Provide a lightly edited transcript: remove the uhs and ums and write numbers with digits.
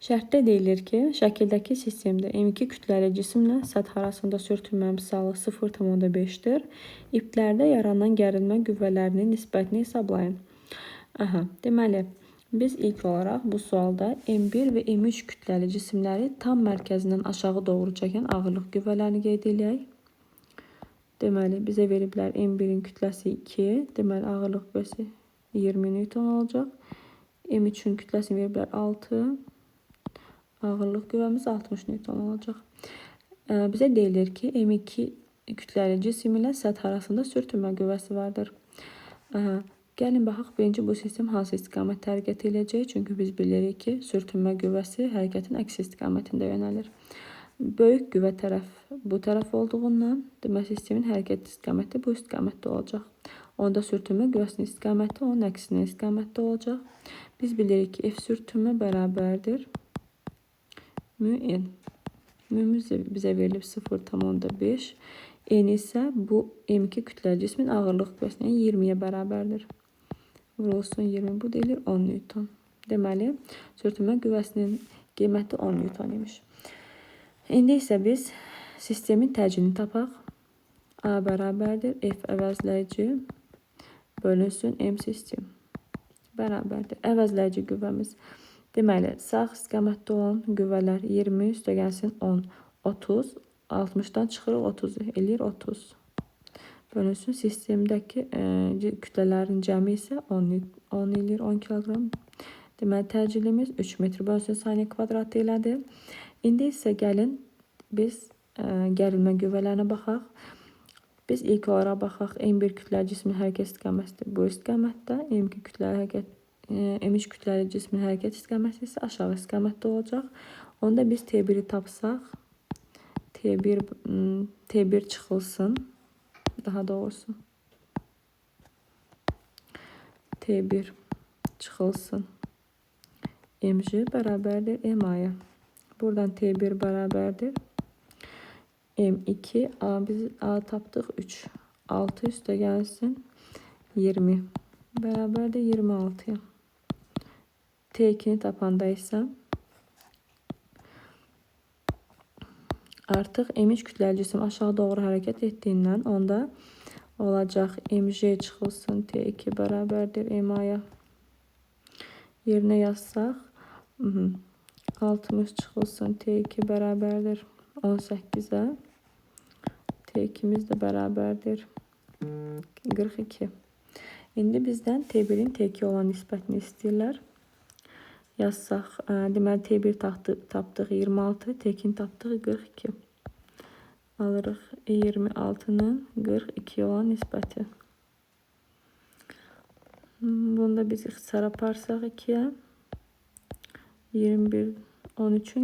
Şərtdə deyilir ki, şəkildəki sistemdə M2 kütləli cisimlə səth arasında sürtünmə misalı 0,5-dir. İplərdə yaranan gərilmə qüvvələrinin nisbətini hesablayın. Deməli, biz ilk olaraq bu sualda M1 və M3 kütləli cisimləri tam mərkəzindən aşağı doğru çəkən ağırlıq qüvvələrini qeyd edək. Deməli, bizə veriblər M1-in kütləsi 2, deməli ağırlıq qüvvəsi 20 Newton olacaq. M3-ün kütləsini veriblər 6. Ağırlıq qüvvəmiz 60 Newton olacaq. Bizə deyilir ki, M2 kütləli cisim ilə səth arasında sürtünmə qüvvəsi vardır. Gəlin baxaq, birinci bu sistem hansı istiqamətdə hərəkət edəcək? Çünki biz bilirik ki, sürtünmə qüvvəsi hərəkətin əksi istiqamətində yönəlir. Böyük qüvvə tərəf bu tərəf olduğundan, demək sistemin hərəkət istiqaməti bu istiqamətdə olacaq. Onda sürtünmə qüvvəsinin istiqaməti onun əksinə istiqamətdə olacaq. Biz bilirik ki, F sürtünmə bərabərdir N. N-imiz bizə verilib 0,5. N isə bu M2 kütləli cismin ağırlıq qüvvəsinə 20-yə bərabərdir. Vurulsun 20, bu deyilir 10 Newton. Deməli, sürtünmə qüvvəsinin qiyməti 10 Newton imiş. İndi isə biz sistemin təcilini tapaq. A bərabərdir F əvəzləyici bölünsün M sistem bərabərdir. Əvəzləyici qüvvəmiz. Deməli, sağ istiqamətdə olan qüvvələr 20 üstəgəlsin 10, 30, 60-dan çıxırıq 30, eləyir 30. Bölünsün sistemdəki kütlələrin cəmi isə 10 eləyir 10 kiloqram. Deməli, təcilimiz 3 metr bölünsün saniyə kvadratı elədir. İndi isə gəlin biz gərilmə qüvvələrinə baxaq. Biz ilk olaraq baxaq M1 kütləli cismin hərəkət istiqaməti bu istiqamətdə, M3 kütləli cismin hərəkət istiqaməti isə aşağı istiqamətdə olacaq. Onda biz T1-i tapsaq, T1 çıxılsın, daha doğrusu T1 çıxılsın. MJ bərabərdir MA-ya. Buradan T1 bərabərdir M2, biz A tapdıq 3. 6 üstə gəlsin 20 bərabərdir 26-ya. T2-ni tapanda isə artıq M3 kütləli cisim aşağı doğru hərəkət etdiyindən onda olacaq MJ çıxılsın T2 bərabərdir MA-ya. Yerinə yazsaq 60 çıxılsın T2 bərabərdir 18-ə. T2-miz də bərabərdir 42. İndi bizdən T1-in T2 olan nisbətini istəyirlər. Yazsaq, deməli T1 tapdıq 26, T2-ni tapdıq 42. Alırıq 26-nın 42 olan nisbəti. Bunda biz ixtisar aparsaq 2-yə. 21, 13-ün